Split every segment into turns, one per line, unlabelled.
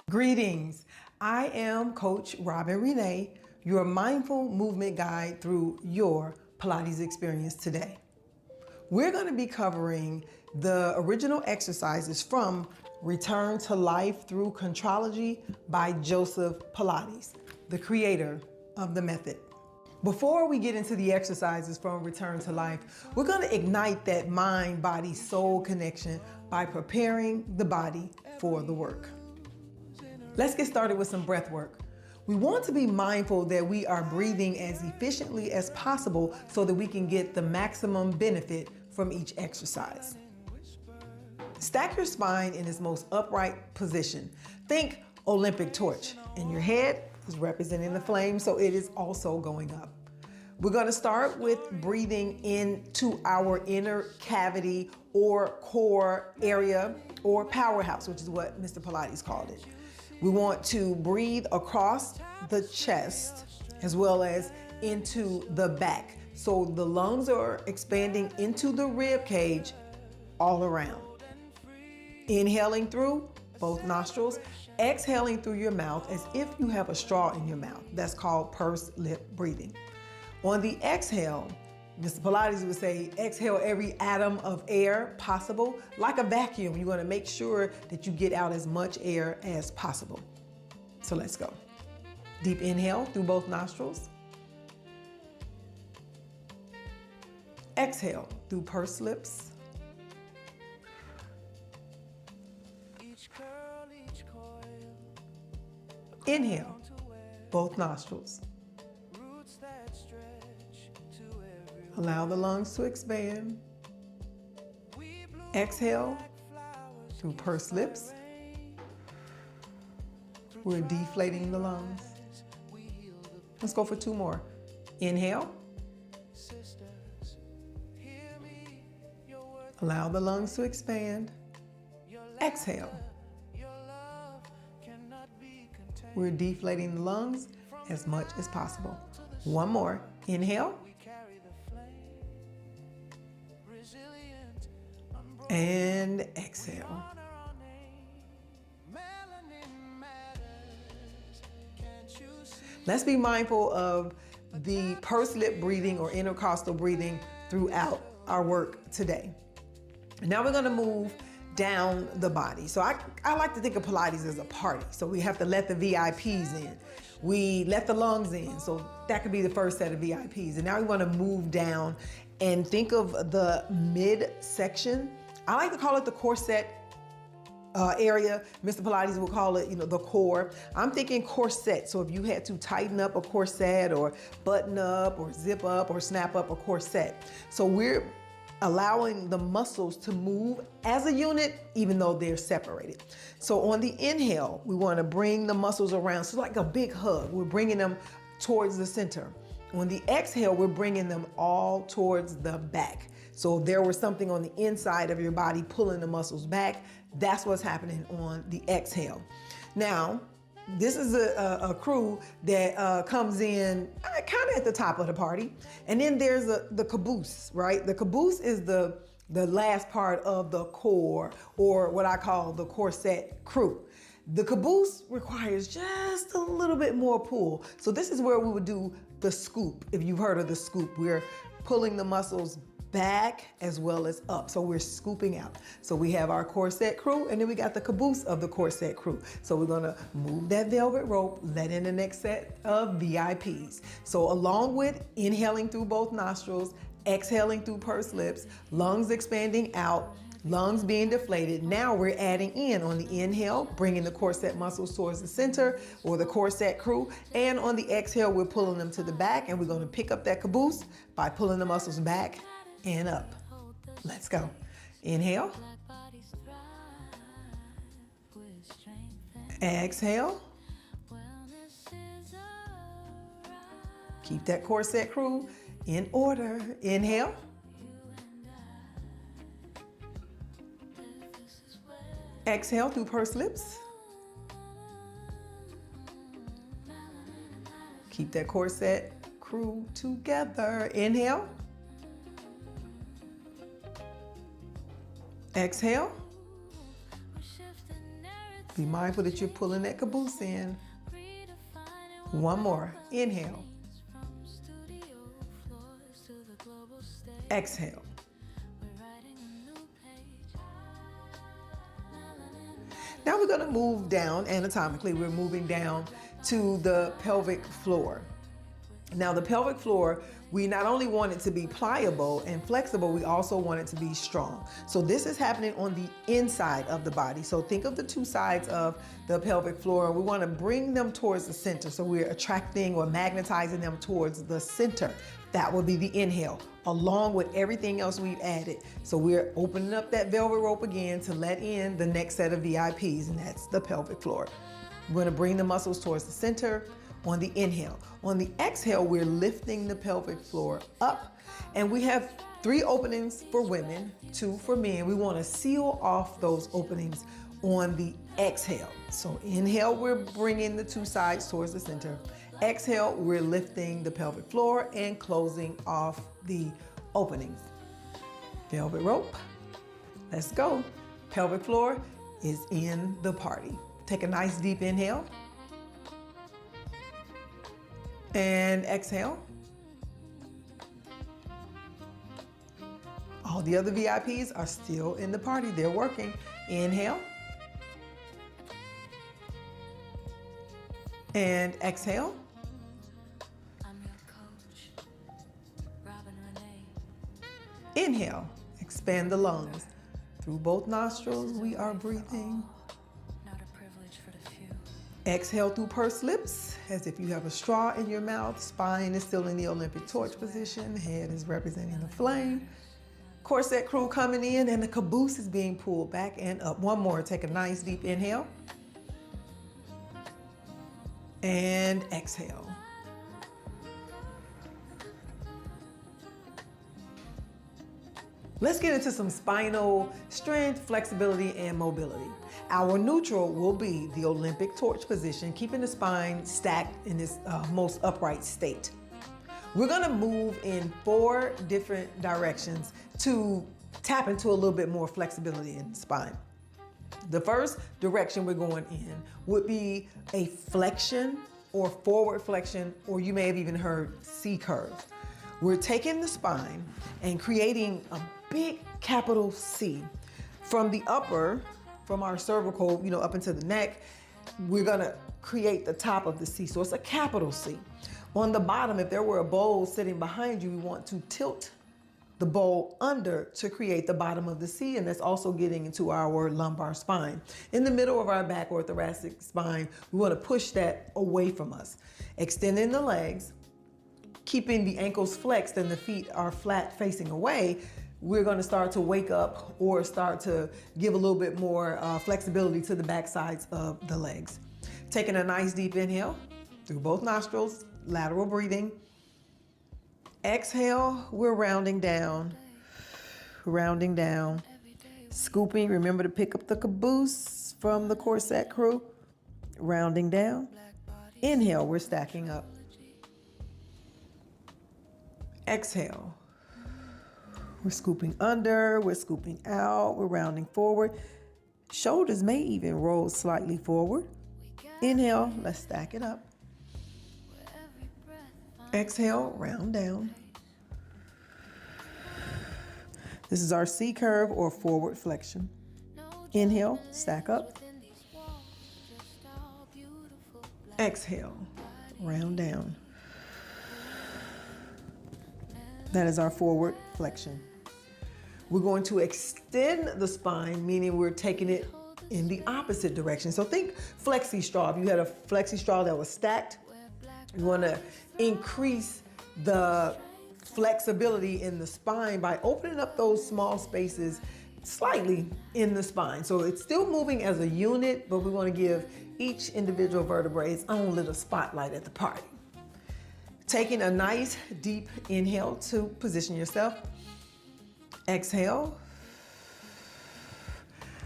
Greetings. I am Coach Robin Renee, your mindful movement guide through your Pilates experience today. We're going to be covering the original exercises from Return to Life Through Contrology by Joseph Pilates, the creator of the method. Before we get into the exercises from Return to Life, we're going to ignite that mind, body, soul connection by preparing the body for the work. Let's get started with some breath work. We want to be mindful that we are breathing as efficiently as possible so that we can get the maximum benefit from each exercise. Stack your spine in its most upright position. Think Olympic torch, and your head is representing the flame, so it is also going up. We're going to start with breathing into our inner cavity or core area or powerhouse, which is what Mr. Pilates called it. We want to breathe across the chest as well as into the back. So the lungs are expanding into the rib cage all around. Inhaling through both nostrils, exhaling through your mouth as if you have a straw in your mouth. That's called pursed lip breathing. On the exhale, Mr. Pilates would say, exhale every atom of air possible. Like a vacuum, you want to make sure that you get out as much air as possible. So let's go. Deep inhale through both nostrils. Exhale through pursed lips. Inhale, both nostrils. Allow the lungs to expand. Exhale through pursed lips. We're deflating the lungs. Let's go for two more. Inhale. Allow the lungs to expand. Exhale. We're deflating the lungs as much as possible. One more. Inhale. And exhale. Let's be mindful of the pursed lip breathing or intercostal breathing throughout our work today. And now we're going to move down the body. So I like to think of Pilates as a party. So we have to let the VIPs in. We let the lungs in. So that could be the first set of VIPs. And now we want to move down and think of the midsection. I like to call it the corset area. Mr. Pilates will call it, the core. I'm thinking corset. So if you had to tighten up a corset or button up or zip up or snap up a corset. So we're allowing the muscles to move as a unit, even though they're separated. So on the inhale, we want to bring the muscles around. So like a big hug, we're bringing them towards the center. On the exhale, we're bringing them all towards the back. So if there was something on the inside of your body pulling the muscles back, that's what's happening on the exhale. Now, this is a crew that comes in kind of at the top of the party. And then there's the caboose, right? The caboose is the last part of the core, or what I call the corset crew. The caboose requires just a little bit more pull. So this is where we would do the scoop. If you've heard of the scoop, we're pulling the muscles back as well as up. So we're scooping out. So we have our corset crew, and then we got the caboose of the corset crew. So we're gonna move that velvet rope, let in the next set of VIPs. So along with inhaling through both nostrils, exhaling through pursed lips, lungs expanding out, lungs being deflated. Now we're adding in on the inhale, bringing the corset muscles towards the center or the corset crew. And on the exhale, we're pulling them to the back, and we're going to pick up that caboose by pulling the muscles back and up. Let's go. Inhale. Exhale. Keep that corset crew in order. Inhale. Exhale through pursed lips. Keep that corset crew together. Inhale. Exhale. Be mindful that you're pulling that caboose in. One more. Inhale. Exhale. Now we're going to move down anatomically. We're moving down to the pelvic floor. Now the pelvic floor, we not only want it to be pliable and flexible, we also want it to be strong. So this is happening on the inside of the body. So think of the two sides of the pelvic floor. We want to bring them towards the center. So we're attracting or magnetizing them towards the center. That will be the inhale, along with everything else we've added. So we're opening up that velvet rope again to let in the next set of VIPs, and that's the pelvic floor. We're going to bring the muscles towards the center on the inhale. On the exhale, we're lifting the pelvic floor up, and we have 3 openings for women, 2 for men. We want to seal off those openings on the exhale. So inhale, we're bringing the 2 sides towards the center. Exhale, we're lifting the pelvic floor and closing off the openings. Velvet rope, let's go. Pelvic floor is in the party. Take a nice deep inhale. And exhale. All the other VIPs are still in the party. They're working. Inhale. And exhale. Inhale. Expand the lungs. Through both nostrils, we are breathing. Exhale through pursed lips, as if you have a straw in your mouth. Spine is still in the Olympic torch position. Head is representing the flame. Corset crew coming in, and the caboose is being pulled back and up. One more. Take a nice deep inhale. And exhale. Let's get into some spinal strength, flexibility, and mobility. Our neutral will be the Olympic torch position, keeping the spine stacked in its most upright state. We're gonna move in 4 different directions to tap into a little bit more flexibility in the spine. The first direction we're going in would be a flexion or forward flexion, or you may have even heard C curves. We're taking the spine and creating a big capital C. From the upper, from our cervical, up into the neck, we're gonna create the top of the C. So it's a capital C. On the bottom, if there were a bowl sitting behind you, we want to tilt the bowl under to create the bottom of the C, and that's also getting into our lumbar spine. In the middle of our back or thoracic spine, we want to push that away from us. Extending the legs, keeping the ankles flexed and the feet are flat facing away, we're going to start to wake up or start to give a little bit more flexibility to the back sides of the legs. Taking a nice deep inhale through both nostrils, lateral breathing. Exhale, we're rounding down, scooping. Remember to pick up the caboose from the corset crew. Rounding down. Inhale, we're stacking up. Exhale, we're scooping under, we're scooping out, we're rounding forward. Shoulders may even roll slightly forward. Inhale, let's stack it up. Exhale, round down. This is our C curve or forward flexion. Inhale, stack up. Exhale, round down. That is our forward flexion. We're going to extend the spine, meaning we're taking it in the opposite direction. So think flexi straw. If you had a flexi straw that was stacked, you want to increase the flexibility in the spine by opening up those small spaces slightly in the spine. So it's still moving as a unit, but we want to give each individual vertebrae its own little spotlight at the party. Taking a nice deep inhale to position yourself. Exhale.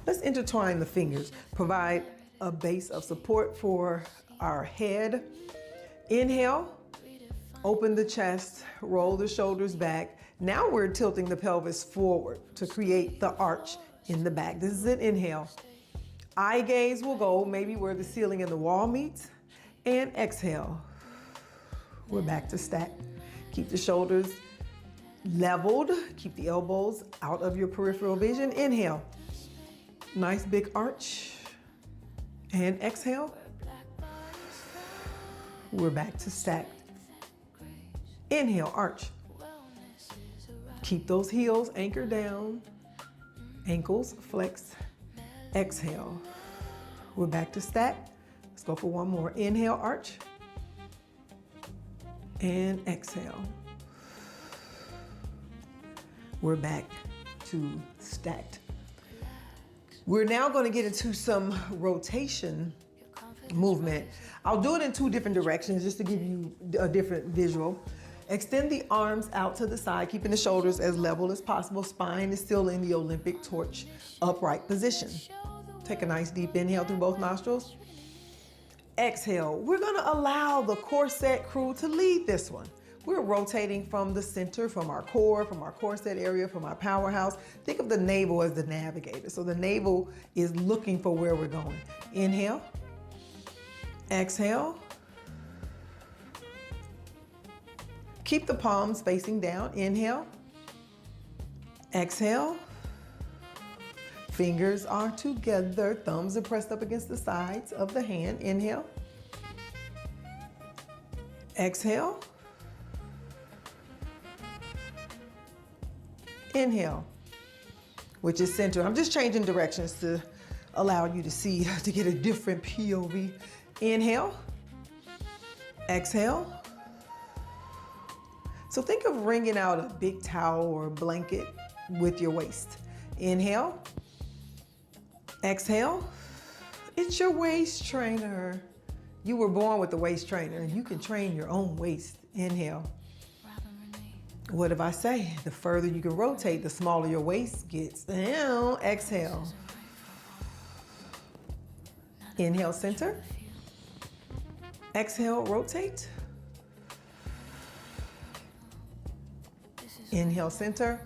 Let's intertwine the fingers. Provide a base of support for our head. Inhale. Open the chest, roll the shoulders back. Now we're tilting the pelvis forward to create the arch in the back. This is an inhale. Eye gaze will go maybe where the ceiling and the wall meets. And exhale. We're back to stack. Keep the shoulders leveled. Keep the elbows out of your peripheral vision. Inhale. Nice big arch. And exhale. We're back to stack. Inhale, arch. Keep those heels anchored down. Ankles flex. Exhale. We're back to stack. Let's go for one more. Inhale, arch. And exhale. We're back to stacked. We're now going to get into some rotation movement. I'll do it in two different directions just to give you a different visual. Extend the arms out to the side, keeping the shoulders as level as possible. Spine is still in the Olympic torch upright position. Take a nice deep inhale through both nostrils. Exhale. We're going to allow the corset crew to lead this one. We're rotating from the center, from our corset area, from our powerhouse. Think of the navel as the navigator. So the navel is looking for where we're going. Inhale. Exhale. Keep the palms facing down. Inhale. Exhale. Fingers are together. Thumbs are pressed up against the sides of the hand. Inhale. Exhale. Inhale, which is center. I'm just changing directions to allow you to see, to get a different POV. Inhale. Exhale. So think of wringing out a big towel or a blanket with your waist. Inhale. Exhale. It's your waist trainer. You were born with a waist trainer and you can train your own waist. Inhale. What if I say? The further you can rotate, the smaller your waist gets. Exhale. Inhale, center. Exhale, rotate. Inhale, center.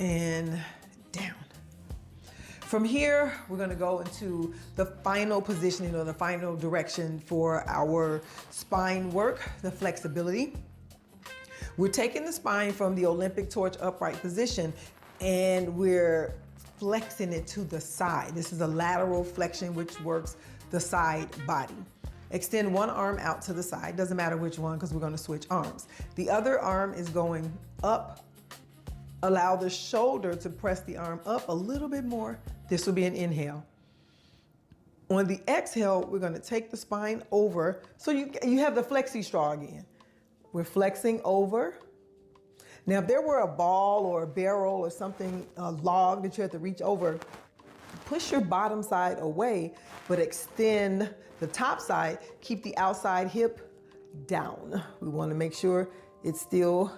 And down. From here, we're going to go into the final positioning or the final direction for our spine work, the flexibility. We're taking the spine from the Olympic torch upright position and we're flexing it to the side. This is a lateral flexion which works the side body. Extend one arm out to the side. Doesn't matter which one because we're going to switch arms. The other arm is going up. Allow the shoulder to press the arm up a little bit more. This will be an inhale. On the exhale, we're going to take the spine over. So you have the flexi straw again. We're flexing over. Now, if there were a ball or a barrel or something, a log that you have to reach over, push your bottom side away, but extend the top side. Keep the outside hip down. We want to make sure it's still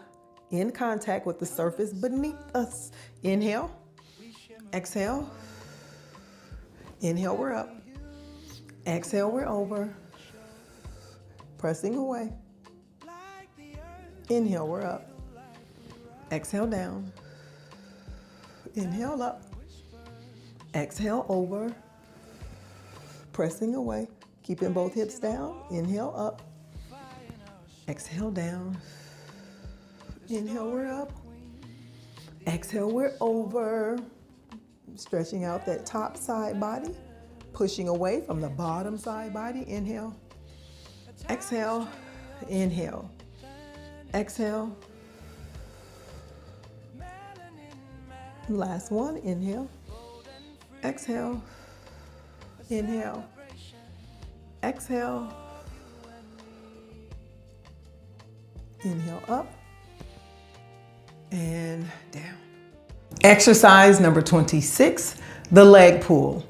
in contact with the surface beneath us. Inhale, exhale. Inhale, we're up. Exhale, we're over. Pressing away. Inhale, we're up. Exhale, down. Inhale, up. Exhale, over. Pressing away. Keeping both hips down. Inhale, up. Exhale, down. Inhale, we're up. Exhale, we're over. Stretching out that top side body. Pushing away from the bottom side body. Inhale. Exhale. Inhale. Exhale. Last one. Inhale. Exhale. Inhale. Exhale. Inhale up and down. Exercise number 26, the leg pull.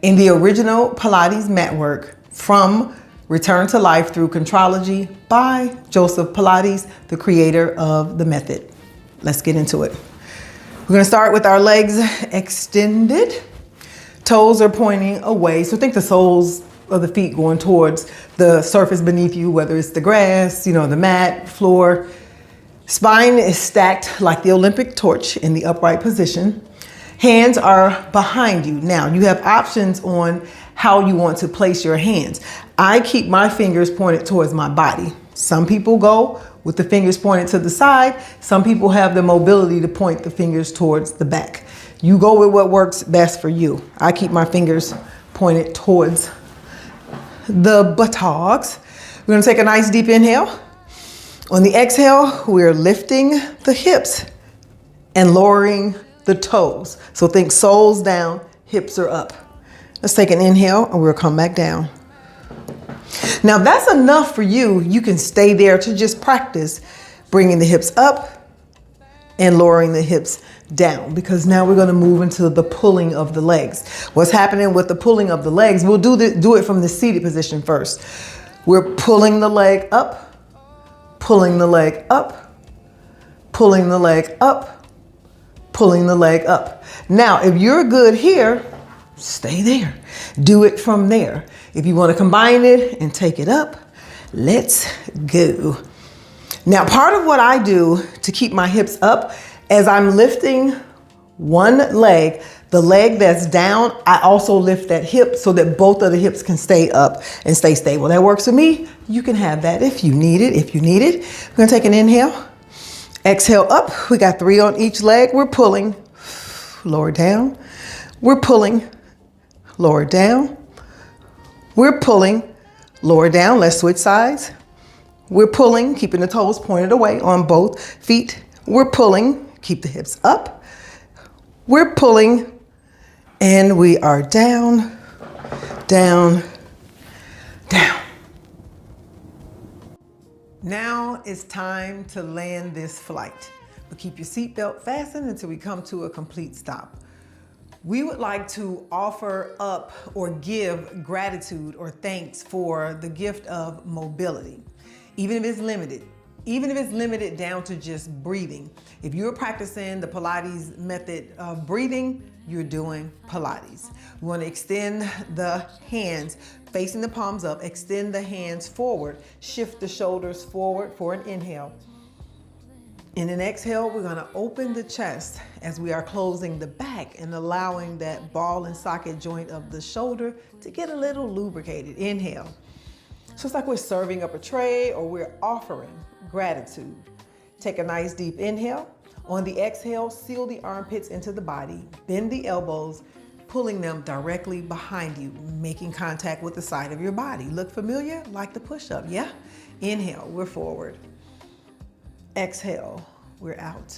In the original Pilates mat work from Return to Life through Contrology by Joseph Pilates, the creator of the method. Let's get into it. We're going to start with our legs extended. Toes are pointing away. So think the soles of the feet going towards the surface beneath you, whether it's the grass, the mat, floor. Spine is stacked like the Olympic torch in the upright position. Hands are behind you. Now, you have options on how you want to place your hands. I keep my fingers pointed towards my body. Some people go with the fingers pointed to the side. Some people have the mobility to point the fingers towards the back. You go with what works best for you. I keep my fingers pointed towards the buttocks. We're gonna take a nice deep inhale. On the exhale, we're lifting the hips and lowering the toes. So think soles down, hips are up. Let's take an inhale and we'll come back down. Now that's enough for you. You can stay there to just practice bringing the hips up and lowering the hips down, because now we're going to move into the pulling of the legs. What's happening with the pulling of the legs? We'll do it from the seated position first. We're pulling the leg up, pulling the leg up, pulling the leg up, pulling the leg up. Now, if you're good here, stay there. Do it from there. If you want to combine it and take it up, let's go. Now, part of what I do to keep my hips up, as I'm lifting one leg, the leg that's down, I also lift that hip so that both of the hips can stay up and stay stable. That works for me. You can have that if you need it. We're gonna take an inhale, exhale up. We got 3 on each leg. We're pulling, lower down. We're pulling, lower down. We're pulling, lower down. Let's switch sides. We're pulling, keeping the toes pointed away on both feet. We're pulling, keep the hips up. We're pulling, and we are down, down, down. Now it's time to land this flight, but keep your seatbelt fastened until we come to a complete stop. We would like to offer up or give gratitude or thanks for the gift of mobility. Even if it's limited down to just breathing. If you're practicing the Pilates method of breathing, you're doing Pilates. We want to extend the hands facing the palms up, extend the hands forward, shift the shoulders forward for an inhale. In an exhale, we're going to open the chest as we are closing the back and allowing that ball and socket joint of the shoulder to get a little lubricated. Inhale. So it's like we're serving up a tray or we're offering gratitude. Take a nice deep inhale. On the exhale, seal the armpits into the body, bend the elbows, pulling them directly behind you, making contact with the side of your body. Look familiar? Like the push-up, yeah? Inhale, we're forward. Exhale, we're out.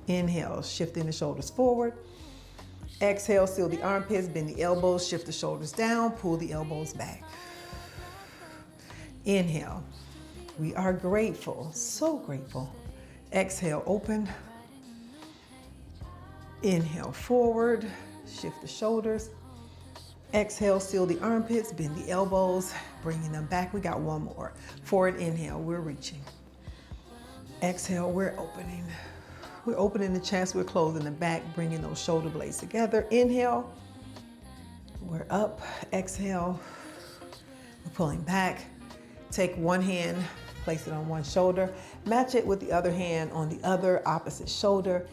Inhale, shifting the shoulders forward. Exhale, seal the armpits, bend the elbows, shift the shoulders down, pull the elbows back. Inhale, we are grateful, so grateful. Exhale, open. Inhale, forward, shift the shoulders. Exhale, seal the armpits, bend the elbows, bringing them back. We got one more. Forward inhale, we're reaching. Exhale, we're opening. We're opening the chest, we're closing the back, bringing those shoulder blades together. Inhale, we're up. Exhale, we're pulling back. Take one hand, place it on one shoulder, match it with the other hand on the other opposite shoulder.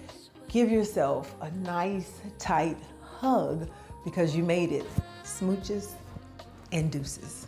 Give yourself a nice, tight hug because you made it. Smooches and deuces.